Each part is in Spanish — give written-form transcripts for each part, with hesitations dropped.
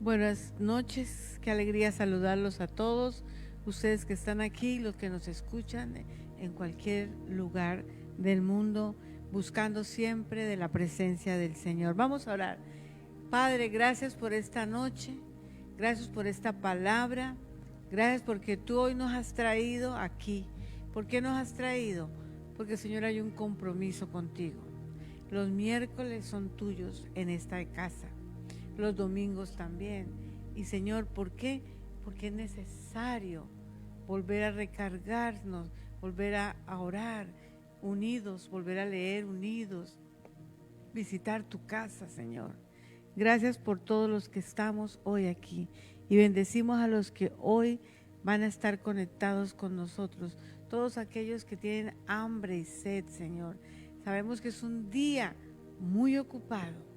Buenas noches, qué alegría saludarlos a todos, ustedes que están aquí, los que nos escuchan en cualquier lugar del mundo, buscando siempre de la presencia del Señor. Vamos a orar. Padre, gracias por esta noche, gracias por esta palabra, gracias porque tú hoy nos has traído aquí. ¿Por qué nos has traído? Porque, Señor, hay un compromiso contigo. Los miércoles son tuyos en esta casa, los domingos también. Y, Señor, ¿por qué? Porque es necesario volver a recargarnos, volver a orar unidos, volver a leer unidos, visitar tu casa, Señor. Gracias por todos los que estamos hoy aquí y bendecimos a los que hoy van a estar conectados con nosotros, todos aquellos que tienen hambre y sed, Señor. Sabemos que es un día muy ocupado,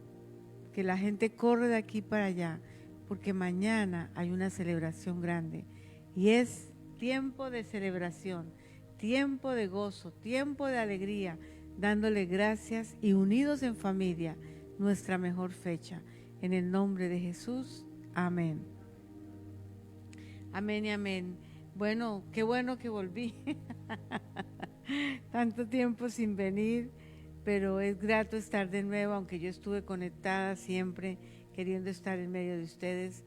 que la gente corre de aquí para allá, porque mañana hay una celebración grande y es tiempo de celebración, tiempo de gozo, tiempo de alegría, dándole gracias y unidos en familia, nuestra mejor fecha. En el nombre de Jesús, amén. Amén y amén. Bueno que volví. Tanto tiempo sin venir, pero es grato estar de nuevo, aunque yo estuve conectada siempre, queriendo estar en medio de ustedes.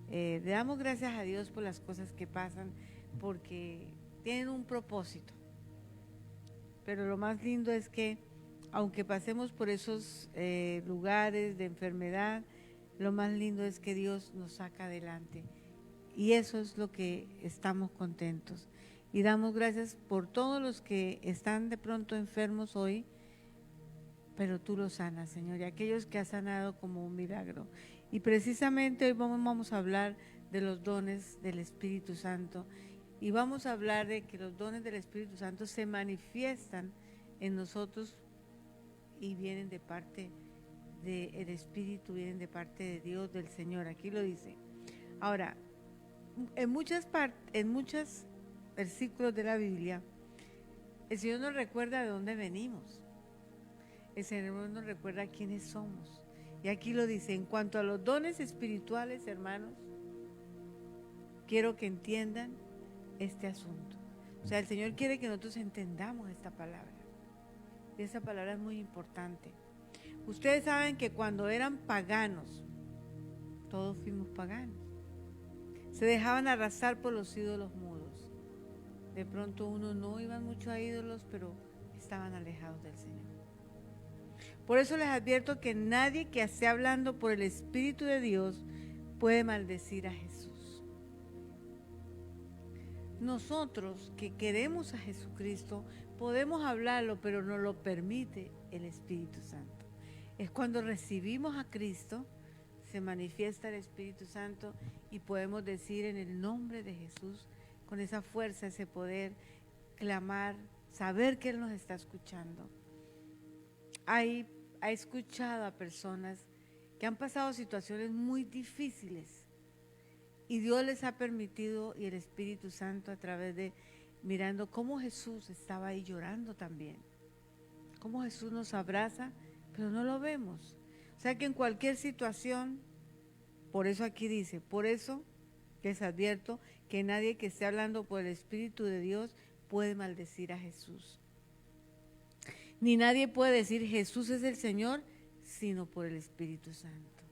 Le damos gracias a Dios por las cosas que pasan, porque tienen un propósito. Pero lo más lindo es que, aunque pasemos por esos lugares de enfermedad, lo más lindo es que Dios nos saca adelante. Y eso es lo que estamos contentos. Y damos gracias por todos los que están de pronto enfermos hoy, pero tú los sanas, Señor, y aquellos que has sanado como un milagro. Y precisamente hoy vamos a hablar de los dones del Espíritu Santo. Y vamos a hablar de que los dones del Espíritu Santo se manifiestan en nosotros y vienen de parte del Espíritu, vienen de parte de Dios, del Señor. Aquí lo dice. Ahora, en muchos versículos de la Biblia, el Señor nos recuerda de dónde venimos. El Señor nos recuerda quiénes somos. Y aquí lo dice, en cuanto a los dones espirituales, hermanos, quiero que entiendan este asunto. O sea, el Señor quiere que nosotros entendamos esta palabra. Y esta palabra es muy importante. Ustedes saben que cuando eran paganos, todos fuimos paganos, se dejaban arrasar por los ídolos mudos. De pronto uno no iban mucho a ídolos, pero estaban alejados del Señor. Por eso les advierto que nadie que esté hablando por el Espíritu de Dios puede maldecir a Jesús. Nosotros que queremos a Jesucristo podemos hablarlo, pero no lo permite el Espíritu Santo. Es cuando recibimos a Cristo, se manifiesta el Espíritu Santo y podemos decir en el nombre de Jesús, con esa fuerza, ese poder, clamar, saber que Él nos está escuchando. Ha escuchado a personas que han pasado situaciones muy difíciles y Dios les ha permitido, y el Espíritu Santo a través de mirando cómo Jesús estaba ahí llorando también, cómo Jesús nos abraza, pero no lo vemos. O sea que en cualquier situación, por eso aquí dice, por eso les advierto que nadie que esté hablando por el Espíritu de Dios puede maldecir a Jesús. Ni nadie puede decir Jesús es el Señor, sino por el Espíritu Santo.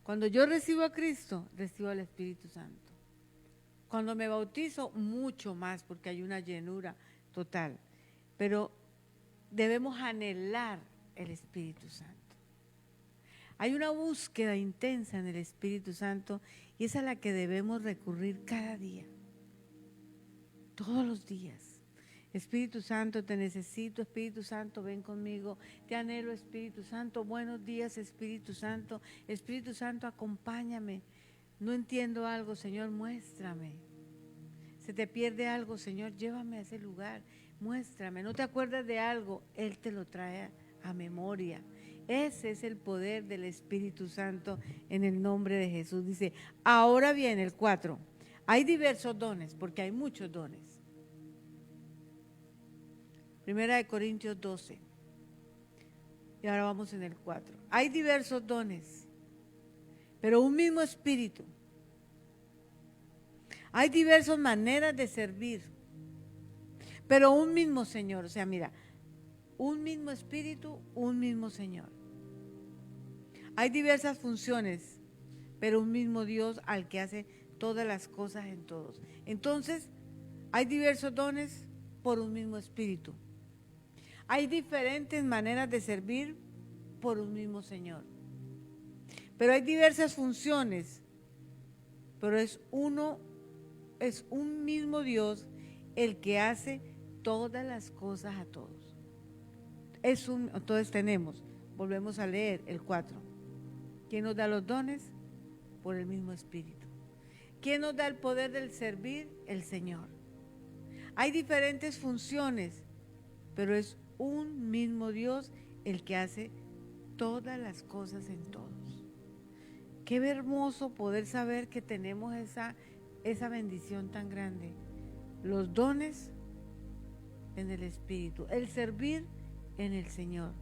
Cuando yo recibo a Cristo, recibo al Espíritu Santo. Cuando me bautizo, mucho más, porque hay una llenura total. Pero debemos anhelar el Espíritu Santo. Hay una búsqueda intensa en el Espíritu Santo y es a la que debemos recurrir cada día, todos los días. Espíritu Santo, te necesito, Espíritu Santo, ven conmigo, te anhelo, Espíritu Santo, buenos días, Espíritu Santo, acompáñame, no entiendo algo, Señor, muéstrame, se te pierde algo, Señor, llévame a ese lugar, muéstrame, no te acuerdas de algo, Él te lo trae a memoria. Ese es el poder del Espíritu Santo en el nombre de Jesús. Dice, ahora viene el 4, hay diversos dones, porque hay muchos dones. Primera de Corintios 12. Y ahora vamos en el 4. Hay diversos dones, pero un mismo espíritu. Hay diversas maneras de servir, pero un mismo Señor. O sea, mira, un mismo espíritu, un mismo Señor. Hay diversas funciones, pero un mismo Dios al que hace todas las cosas en todos. Entonces, hay diversos dones por un mismo espíritu. Hay diferentes maneras de servir por un mismo Señor. Pero hay diversas funciones, pero es un mismo Dios el que hace todas las cosas a todos. Entonces tenemos, volvemos a leer el 4. ¿Quién nos da los dones? Por el mismo Espíritu. ¿Quién nos da el poder del servir? El Señor. Hay diferentes funciones, pero es un mismo Dios el que hace todas las cosas en todos. Qué hermoso poder saber que tenemos esa bendición tan grande. Los dones en el Espíritu, el servir en el Señor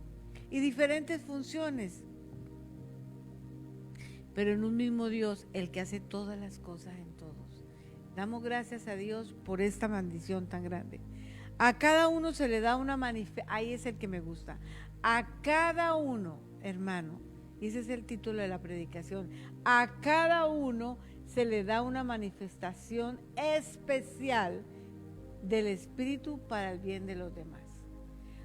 y diferentes funciones, pero en un mismo Dios, el que hace todas las cosas en todos. Damos gracias a Dios por esta bendición tan grande. A cada uno se le da una manifestación, ahí es el que me gusta. A cada uno, hermano, y ese es el título de la predicación, a cada uno se le da una manifestación especial del Espíritu para el bien de los demás.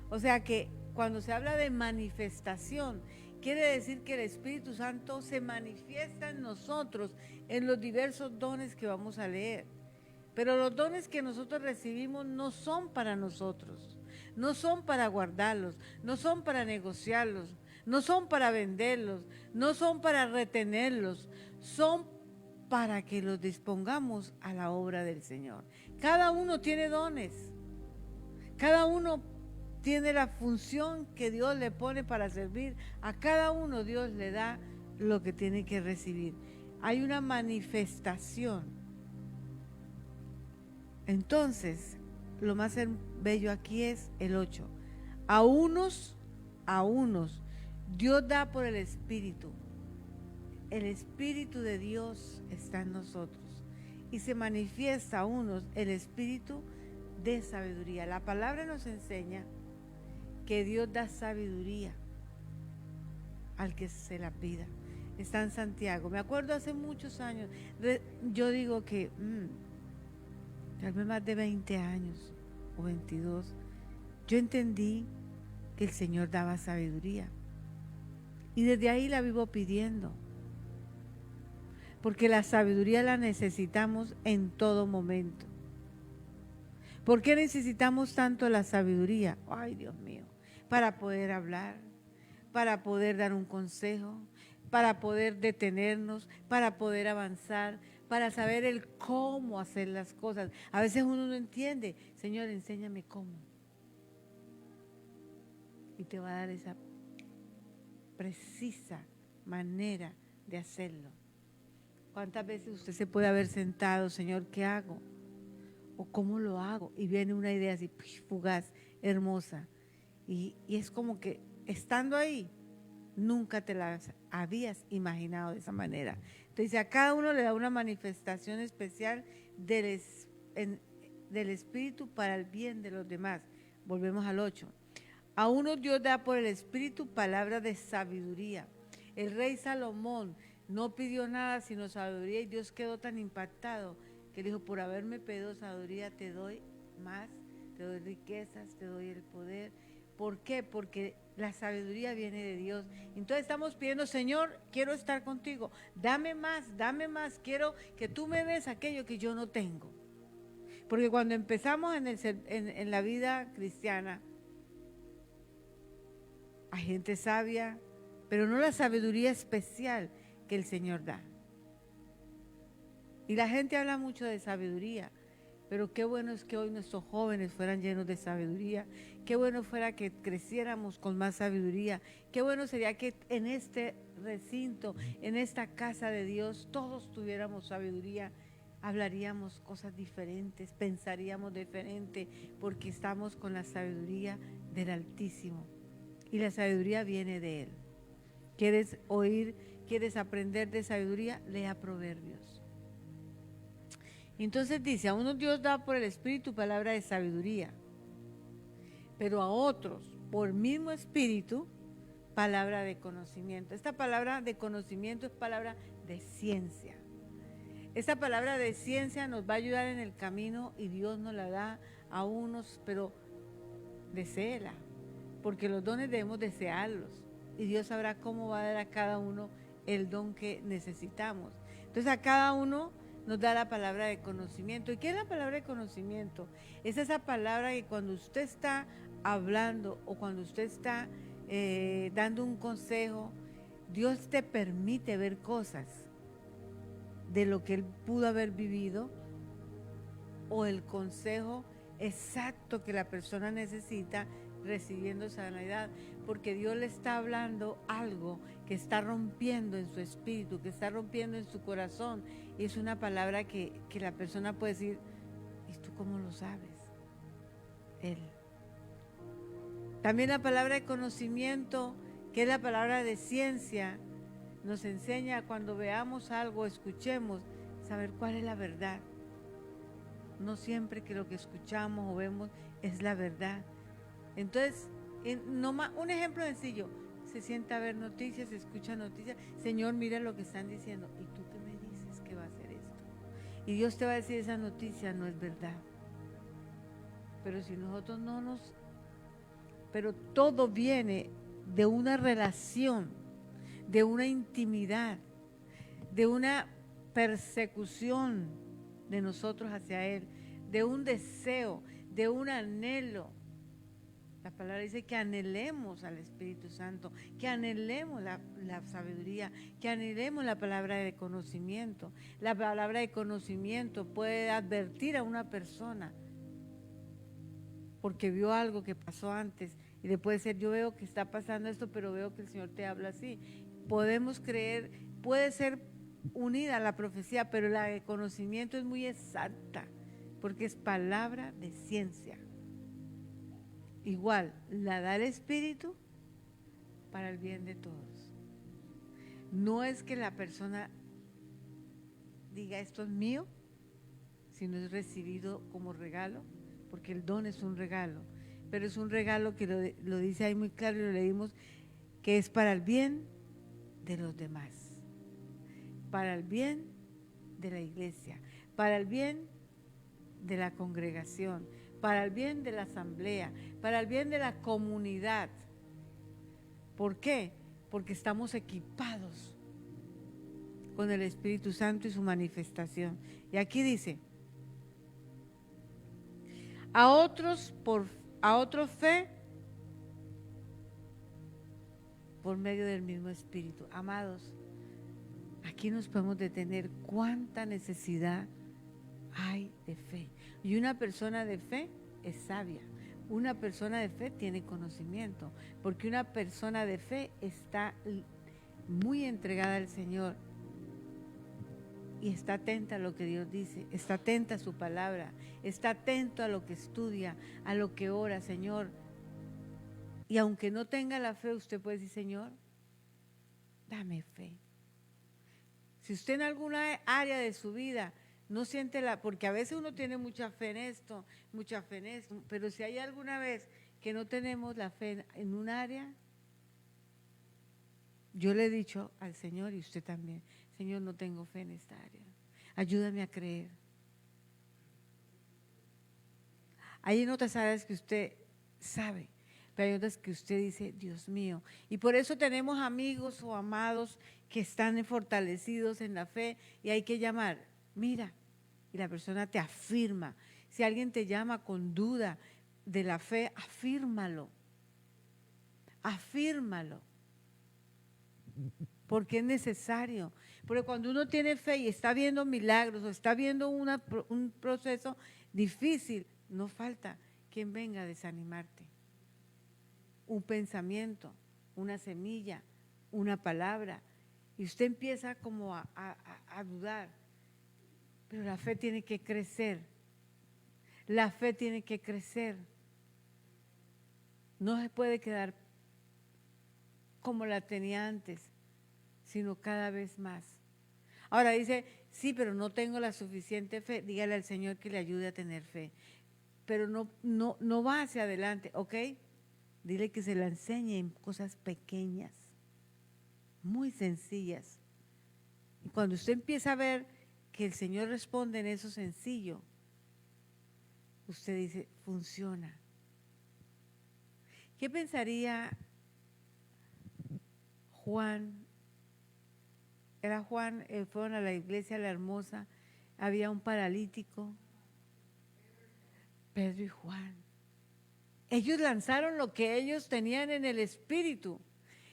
O sea que cuando se habla de manifestación, quiere decir que el Espíritu Santo se manifiesta en nosotros en los diversos dones que vamos a leer. Pero los dones que nosotros recibimos no son para nosotros, no son para guardarlos, no son para negociarlos, no son para venderlos, no son para retenerlos, son para que los dispongamos a la obra del Señor. Cada uno tiene dones, cada uno tiene la función que Dios le pone para servir. A cada uno Dios le da lo que tiene que recibir. Hay una manifestación. Entonces, lo más bello aquí es el 8. A unos, Dios da por el Espíritu. El Espíritu de Dios está en nosotros y se manifiesta a unos el Espíritu de sabiduría. La palabra nos enseña que Dios da sabiduría al que se la pida. Está en Santiago. Me acuerdo hace muchos años, yo digo que tal vez más de 20 años o 22, yo entendí que el Señor daba sabiduría. Y desde ahí la vivo pidiendo. Porque la sabiduría la necesitamos en todo momento. ¿Por qué necesitamos tanto la sabiduría? Ay, Dios mío, para poder hablar, para poder dar un consejo, para poder detenernos, para poder avanzar, para saber el cómo hacer las cosas. A veces uno no entiende, Señor, enséñame cómo. Y te va a dar esa precisa manera de hacerlo. ¿Cuántas veces usted se puede haber sentado, Señor, qué hago? ¿O cómo lo hago? Y viene una idea así, fugaz, hermosa. Y es como que estando ahí, nunca te la habías imaginado de esa manera. Entonces a cada uno le da una manifestación especial del Espíritu para el bien de los demás. Volvemos al 8. A uno Dios da por el Espíritu palabra de sabiduría. El rey Salomón no pidió nada sino sabiduría y Dios quedó tan impactado que dijo, por haberme pedido sabiduría te doy más, te doy riquezas, te doy el poder. ¿Por qué? Porque la sabiduría viene de Dios. Entonces estamos pidiendo, Señor, quiero estar contigo, dame más, quiero que tú me des aquello que yo no tengo. Porque cuando empezamos en la vida cristiana, hay gente sabia, pero no la sabiduría especial que el Señor da. Y la gente habla mucho de sabiduría, pero qué bueno es que hoy nuestros jóvenes fueran llenos de sabiduría, qué bueno fuera que creciéramos con más sabiduría, qué bueno sería que en este recinto, en esta casa de Dios, todos tuviéramos sabiduría, hablaríamos cosas diferentes, pensaríamos diferente, porque estamos con la sabiduría del Altísimo y la sabiduría viene de Él. ¿Quieres quieres aprender de sabiduría, lea Proverbios. Entonces dice, a unos Dios da por el Espíritu palabra de sabiduría, pero a otros, por mismo Espíritu, palabra de conocimiento. Esta palabra de conocimiento es palabra de ciencia. Esta palabra de ciencia nos va a ayudar en el camino y Dios nos la da a unos, pero deséela, porque los dones debemos desearlos y Dios sabrá cómo va a dar a cada uno el don que necesitamos. Entonces a cada uno nos da la palabra de conocimiento. ¿Y qué es la palabra de conocimiento? Es esa palabra que cuando usted está hablando o cuando usted está dando un consejo, Dios te permite ver cosas de lo que él pudo haber vivido o el consejo exacto que la persona necesita recibiendo sanidad, porque Dios le está hablando algo que está rompiendo en su espíritu, que está rompiendo en su corazón, y es una palabra que la persona puede decir, ¿y tú cómo lo sabes? Él. También la palabra de conocimiento, que es la palabra de ciencia, nos enseña cuando veamos algo, escuchemos, saber cuál es la verdad. No siempre que lo que escuchamos o vemos es la verdad. Entonces, un ejemplo sencillo, se sienta a ver noticias, se escucha noticias, Señor, mira lo que están diciendo, ¿y tú qué me dices que va a ser esto? Y Dios te va a decir, esa noticia no es verdad. Pero si nosotros pero todo viene de una relación, de una intimidad, de una persecución de nosotros hacia Él, de un deseo, de un anhelo. La palabra dice que anhelemos al Espíritu Santo, que anhelemos la sabiduría, que anhelemos la palabra de conocimiento. La palabra de conocimiento puede advertir a una persona porque vio algo que pasó antes y le puede decir, yo veo que está pasando esto, pero veo que el Señor te habla así. Podemos creer, puede ser unida a la profecía, pero la de conocimiento es muy exacta, porque es palabra de ciencia. Igual, la da el Espíritu para el bien de todos. No es que la persona diga esto es mío, sino es recibido como regalo, porque el don es un regalo, pero es un regalo que lo dice ahí muy claro y lo leímos, que es para el bien de los demás, para el bien de la iglesia, para el bien de la congregación, para el bien de la asamblea, para el bien de la comunidad. ¿Por qué? Porque estamos equipados con el Espíritu Santo y su manifestación. Y aquí dice, a otros fe por medio del mismo Espíritu. Amados, aquí nos podemos detener cuánta necesidad hay de fe. Y una persona de fe es sabia. Una persona de fe tiene conocimiento, porque una persona de fe está muy entregada al Señor y está atenta a lo que Dios dice, está atenta a su palabra, está atento a lo que estudia, a lo que ora, Señor. Y aunque no tenga la fe, usted puede decir, Señor, dame fe. Si usted en alguna área de su vida no siente porque a veces uno tiene mucha fe en esto, pero si hay alguna vez que no tenemos la fe en un área, yo le he dicho al Señor y usted también, Señor, no tengo fe en esta área, ayúdame a creer. Hay en otras áreas que usted sabe, pero hay otras que usted dice, Dios mío. Y por eso tenemos amigos o amados que están fortalecidos en la fe y hay que llamar, mira, y la persona te afirma. Si alguien te llama con duda de la fe, afírmalo. Afírmalo. Porque es necesario. Porque cuando uno tiene fe y está viendo milagros o está viendo un proceso difícil, no falta quien venga a desanimarte. Un pensamiento, una semilla, una palabra. Y usted empieza como a dudar. Pero la fe tiene que crecer. La fe tiene que crecer. No se puede quedar como la tenía antes, sino cada vez más. Ahora dice, sí, pero no tengo la suficiente fe. Dígale al Señor que le ayude a tener fe. Pero no va hacia adelante, ¿ok? Dile que se la enseñe en cosas pequeñas, muy sencillas. Y cuando usted empieza a ver que el Señor responde en eso sencillo, usted dice, funciona. ¿Qué pensaría Juan? Era Juan, fueron a la iglesia La Hermosa, había un paralítico, Pedro y Juan. Ellos lanzaron lo que ellos tenían en el espíritu.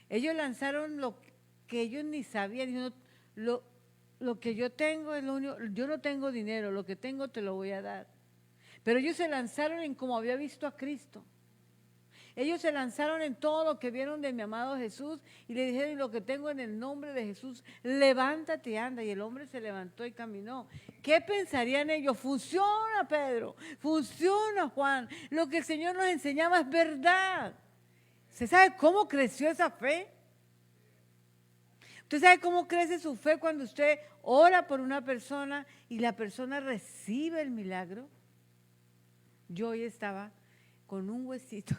Ellos lanzaron lo que ellos ni sabían. Dijeron, lo que yo tengo es lo único, yo no tengo dinero, lo que tengo te lo voy a dar. Pero ellos se lanzaron en como había visto a Cristo. Ellos se lanzaron en todo lo que vieron de mi amado Jesús y le dijeron, lo que tengo en el nombre de Jesús, levántate y anda. Y el hombre se levantó y caminó. ¿Qué pensarían ellos? Funciona, Pedro, funciona, Juan. Lo que el Señor nos enseñaba es verdad. ¿Usted sabe cómo creció esa fe? ¿Usted sabe cómo crece su fe cuando usted ora por una persona y la persona recibe el milagro? Yo hoy estaba con un huesito.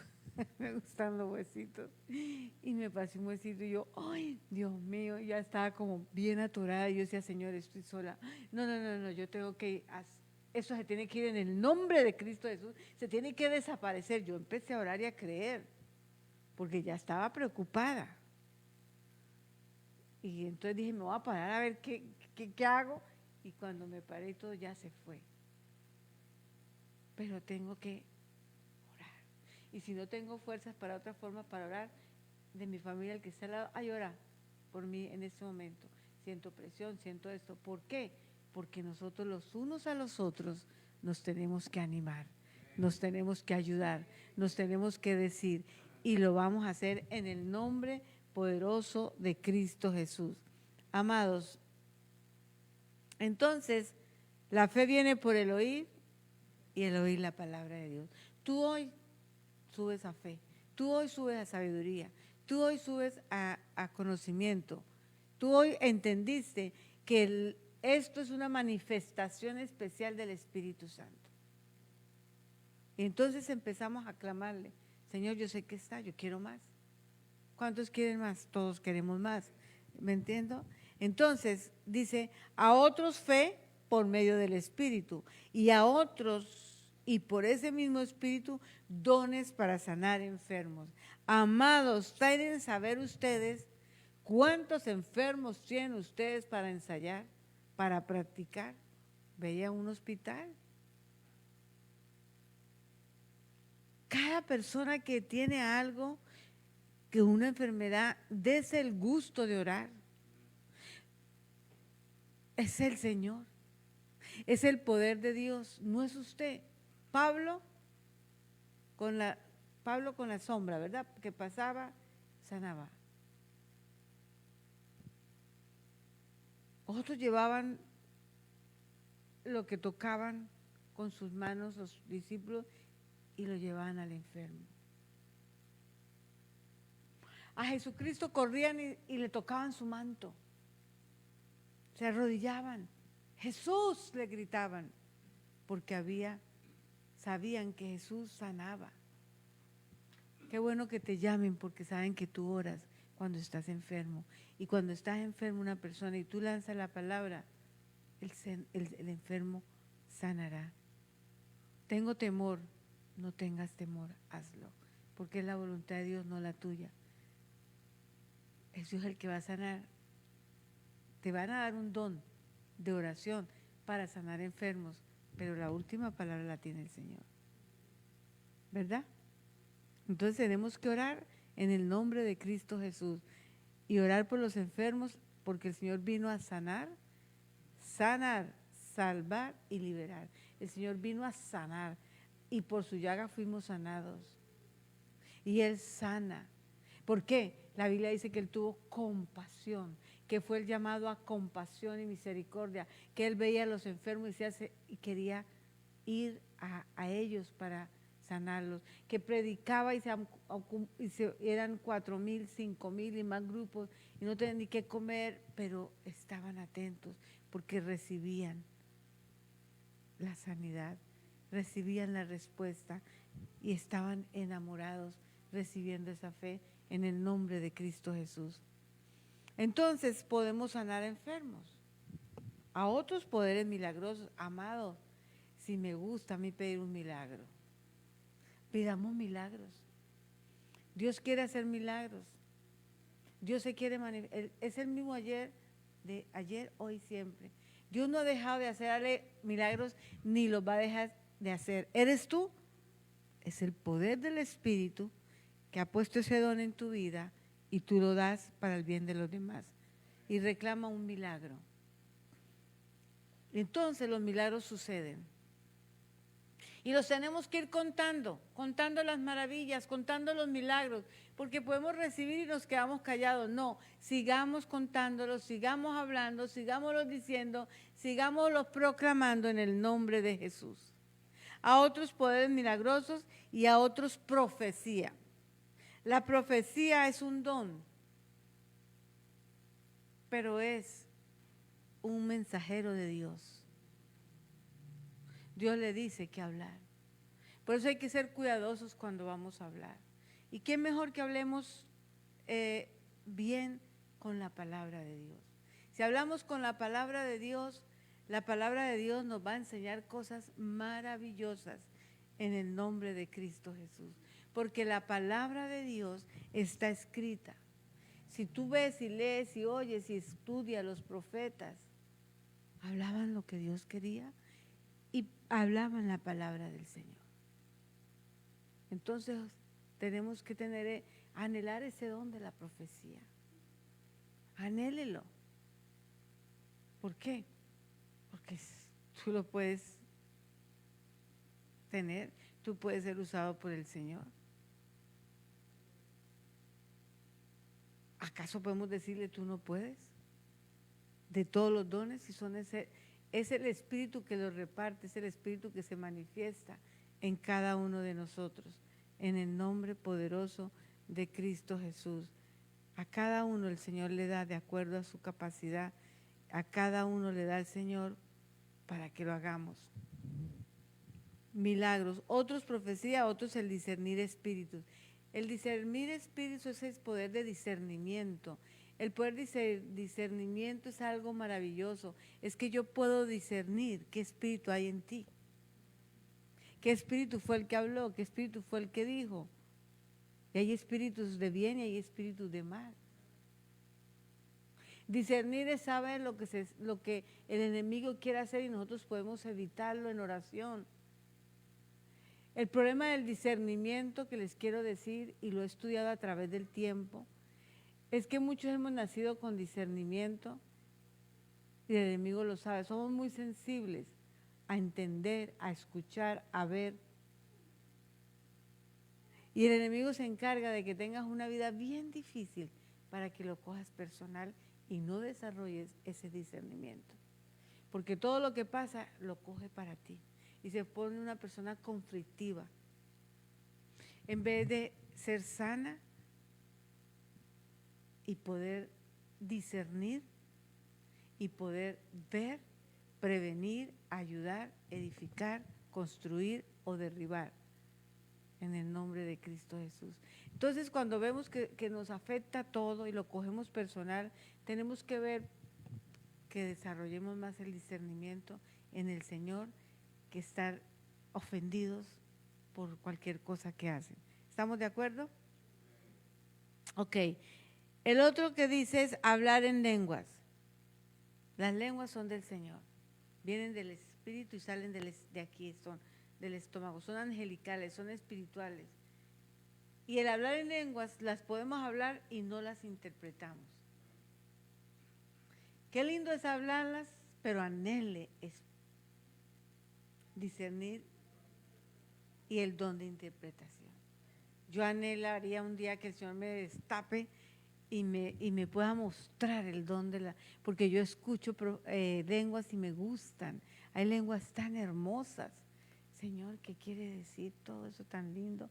Me gustan los huesitos. Y me pasé un huesito y yo, ay, Dios mío, ya estaba como bien atorada. Y yo decía, Señor, estoy sola. No, yo tengo que, eso se tiene que ir en el nombre de Cristo Jesús, se tiene que desaparecer. Yo empecé a orar y a creer, porque ya estaba preocupada. Y entonces dije, me voy a parar a ver qué hago. Y cuando me paré todo ya se fue. Pero tengo que y si no tengo fuerzas para otra forma para orar, de mi familia, el que está al lado, ay, ora por mí en este momento. Siento presión, siento esto. ¿Por qué? Porque nosotros los unos a los otros nos tenemos que animar, nos tenemos que ayudar, nos tenemos que decir, y lo vamos a hacer en el nombre poderoso de Cristo Jesús. Amados, entonces, la fe viene por el oír y el oír la palabra de Dios. Tú hoy subes a fe, tú hoy subes a sabiduría, tú hoy subes a conocimiento, tú hoy entendiste que esto es una manifestación especial del Espíritu Santo. Y entonces empezamos a clamarle, Señor, yo sé que está, yo quiero más. ¿Cuántos quieren más? Todos queremos más, ¿me entiendo? Entonces dice, a otros fe por medio del Espíritu y a otros y por ese mismo Espíritu, dones para sanar enfermos. Amados, ¿quieren saber ustedes cuántos enfermos tienen ustedes para ensayar, para practicar? Veía un hospital. Cada persona que tiene algo, que una enfermedad, dese el gusto de orar. Es el Señor, es el poder de Dios, no es usted. Pablo con la sombra, ¿verdad? Que pasaba, sanaba. Otros llevaban lo que tocaban con sus manos los discípulos y lo llevaban al enfermo. A Jesucristo corrían y le tocaban su manto. Se arrodillaban. Jesús, le gritaban, porque sabían que Jesús sanaba. Qué bueno que te llamen porque saben que tú oras cuando estás enfermo. Y cuando estás enfermo una persona y tú lanzas la palabra, el enfermo sanará. Tengo temor, no tengas temor, hazlo. Porque es la voluntad de Dios, no la tuya. Es Dios el que va a sanar. Te van a dar un don de oración para sanar enfermos, pero la última palabra la tiene el Señor. ¿Verdad? Entonces tenemos que orar en el nombre de Cristo Jesús y orar por los enfermos porque el Señor vino a sanar, salvar y liberar. El Señor vino a sanar y por su llaga fuimos sanados. Y Él sana. ¿Por qué? La Biblia dice que Él tuvo compasión, que fue el llamado a compasión y misericordia, que Él veía a los enfermos y quería ir a ellos para sanarlos, que predicaba y eran 4,000, 5,000 y más grupos y no tenían ni qué comer, pero estaban atentos porque recibían la sanidad, recibían la respuesta y estaban enamorados recibiendo esa fe en el nombre de Cristo Jesús. Entonces podemos sanar enfermos, a otros poderes milagrosos. Amado, si me gusta a mí pedir un milagro, pidamos milagros. Dios quiere hacer milagros. Dios se quiere manifestar. Es el mismo ayer, hoy, siempre. Dios no ha dejado de hacerle milagros ni los va a dejar de hacer. ¿Eres tú? Es el poder del Espíritu que ha puesto ese don en tu vida y tú lo das para el bien de los demás. Y reclama un milagro. Entonces los milagros suceden. Y los tenemos que ir contando las maravillas, contando los milagros, porque podemos recibir y nos quedamos callados. No, sigamos contándolos, sigamos hablando, sigámoslos diciendo, sigámoslos proclamando en el nombre de Jesús. A otros poderes milagrosos y a otros profecía. La profecía es un don, pero es un mensajero de Dios. Dios le dice que hablar. Por eso hay que ser cuidadosos cuando vamos a hablar. ¿Y qué mejor que hablemos bien con la palabra de Dios? Si hablamos con la palabra de Dios nos va a enseñar cosas maravillosas en el nombre de Cristo Jesús. Porque la palabra de Dios está escrita. Si tú ves y lees y oyes y estudias, los profetas hablaban lo que Dios quería y hablaban la palabra del Señor. Entonces tenemos que anhelar ese don de la profecía. Anhélelo. ¿Por qué? Porque tú lo puedes tener, tú puedes ser usado por el Señor. ¿Acaso podemos decirle tú no puedes? De todos los dones, si son es el Espíritu que los reparte, es el Espíritu que se manifiesta en cada uno de nosotros, en el nombre poderoso de Cristo Jesús. A cada uno el Señor le da de acuerdo a su capacidad, a cada uno le da el Señor para que lo hagamos. Milagros, otros profecía, otros el discernir espíritus. El discernir espíritus es el poder de discernimiento. El poder de discernimiento es algo maravilloso. Es que yo puedo discernir qué espíritu hay en ti. ¿Qué espíritu fue el que habló? ¿Qué espíritu fue el que dijo? Y hay espíritus de bien y hay espíritus de mal. Discernir es saber lo que el enemigo quiere hacer y nosotros podemos evitarlo en oración. El problema del discernimiento que les quiero decir, y lo he estudiado a través del tiempo, es que muchos hemos nacido con discernimiento y el enemigo lo sabe. Somos muy sensibles a entender, a escuchar, a ver. Y el enemigo se encarga de que tengas una vida bien difícil para que lo cojas personal y no desarrolles ese discernimiento. Porque todo lo que pasa lo coge para ti y se pone una persona conflictiva. En vez de ser sana y poder discernir y poder ver, prevenir, ayudar, edificar, construir o derribar en el nombre de Cristo Jesús. Entonces, cuando vemos que nos afecta todo y lo cogemos personal, tenemos que ver que desarrollemos más el discernimiento en el Señor que estar ofendidos por cualquier cosa que hacen. ¿Estamos de acuerdo? Ok. El otro que dice es hablar en lenguas. Las lenguas son del Señor. Vienen del Espíritu y salen de aquí, son del estómago. Son angelicales, son espirituales. Y el hablar en lenguas las podemos hablar y no las interpretamos. Qué lindo es hablarlas, pero anhele es discernir y el don de interpretación. Yo anhelaría un día que el Señor me destape y me pueda mostrar el don porque yo escucho lenguas y me gustan. Hay lenguas tan hermosas. Señor, ¿qué quiere decir todo eso tan lindo?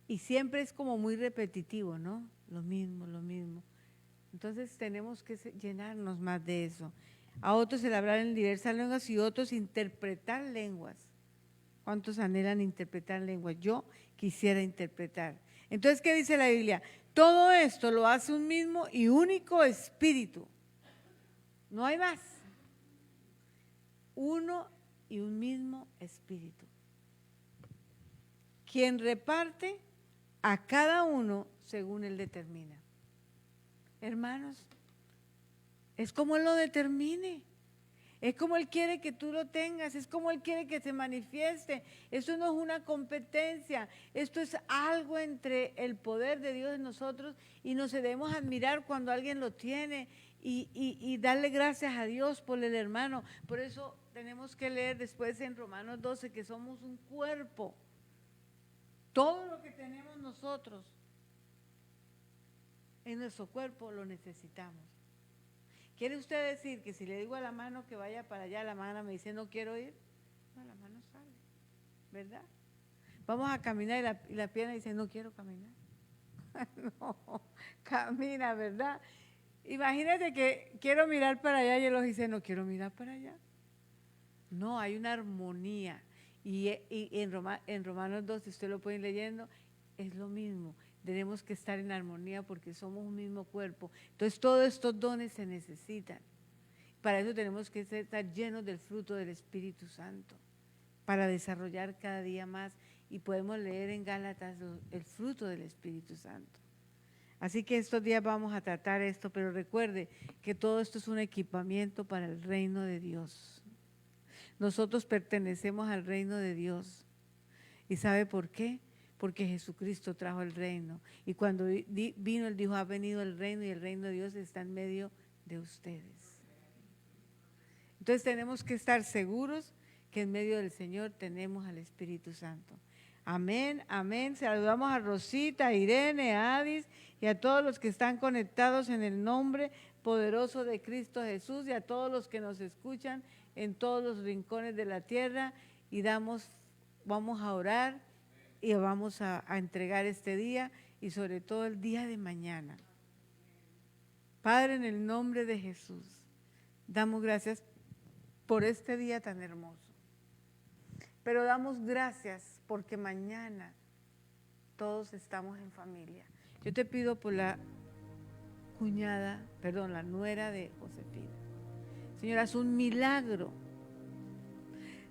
Y siempre es como muy repetitivo, ¿no? Lo mismo, lo mismo. Entonces tenemos que llenarnos más de eso. A otros el hablar en diversas lenguas y otros interpretar lenguas. ¿Cuántos anhelan interpretar lenguas? Yo quisiera interpretar. Entonces, ¿qué dice la Biblia? Todo esto lo hace un mismo y único espíritu. No hay más. Uno y un mismo espíritu. Quien reparte a cada uno según él determina. Hermanos, es como él lo determine. Es como Él quiere que tú lo tengas, es como Él quiere que se manifieste. Esto no es una competencia, esto es algo entre el poder de Dios en nosotros y nos debemos admirar cuando alguien lo tiene y darle gracias a Dios por el hermano. Por eso tenemos que leer después en Romanos 12 que somos un cuerpo. Todo lo que tenemos nosotros en nuestro cuerpo lo necesitamos. ¿Quiere usted decir que si le digo a la mano que vaya para allá, la mano me dice no quiero ir? No, la mano sale, ¿verdad? Vamos a caminar y la pierna dice no quiero caminar. No, camina, ¿verdad? Imagínate que quiero mirar para allá y el ojo dice no quiero mirar para allá. No, hay una armonía. Y en Romanos 2, si usted lo puede ir leyendo, es lo mismo. Tenemos que estar en armonía porque somos un mismo cuerpo. Entonces todos estos dones se necesitan. Para eso tenemos que estar llenos del fruto del Espíritu Santo, para desarrollar cada día más. Y podemos leer en Gálatas el fruto del Espíritu Santo. Así que estos días vamos a tratar esto, pero recuerde que todo esto es un equipamiento para el reino de Dios. Nosotros pertenecemos al reino de Dios. ¿Y sabe por qué? Porque Jesucristo trajo el reino. Y cuando vino, Él dijo, ha venido el reino y el reino de Dios está en medio de ustedes. Entonces tenemos que estar seguros que en medio del Señor tenemos al Espíritu Santo. Amén, amén. Saludamos a Rosita, a Irene, a Adis y a todos los que están conectados en el nombre poderoso de Cristo Jesús y a todos los que nos escuchan en todos los rincones de la tierra y vamos a orar y vamos a entregar este día y sobre todo el día de mañana. Padre, en el nombre de Jesús, damos gracias por este día tan hermoso. Pero damos gracias porque mañana todos estamos en familia. Yo te pido por la nuera de Josefina. Señor, haz un milagro.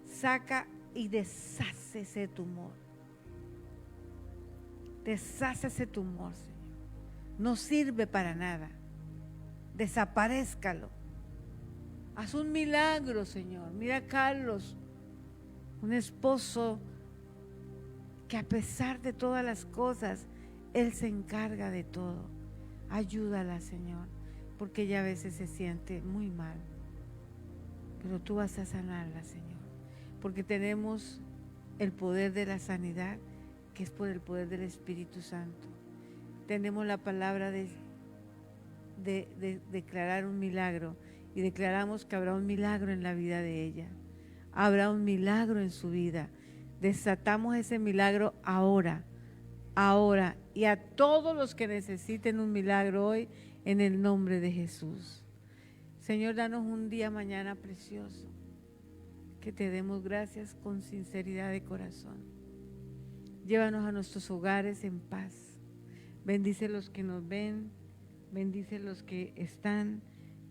Saca y deshace ese tumor. Deshace ese tumor, Señor. No sirve para nada. Desaparézcalo. Haz un milagro, Señor. Mira a Carlos, un esposo que a pesar de todas las cosas, Él se encarga de todo. Ayúdala, Señor, porque ella a veces se siente muy mal. Pero tú vas a sanarla, Señor, porque tenemos el poder de la sanidad, que es por el poder del Espíritu Santo. Tenemos la palabra de declarar un milagro y declaramos que habrá un milagro en la vida de ella. Habrá un milagro en su vida. Desatamos ese milagro ahora y a todos los que necesiten un milagro hoy en el nombre de Jesús. Señor, danos un día mañana precioso, que te demos gracias con sinceridad de corazón. Llévanos a nuestros hogares en paz. Bendice los que nos ven, bendice los que están,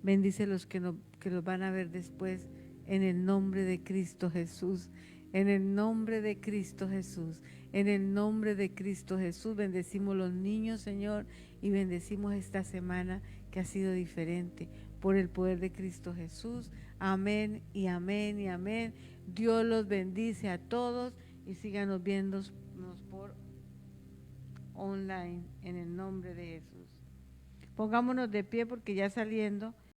bendice los que los van a ver después, en el nombre de Cristo Jesús. En el nombre de Cristo Jesús, en el nombre de Cristo Jesús, bendecimos los niños, Señor, y bendecimos esta semana que ha sido diferente por el poder de Cristo Jesús. Amén y amén y amén. Dios los bendice a todos y síganos viéndonos por online en el nombre de Jesús. Pongámonos de pie porque ya saliendo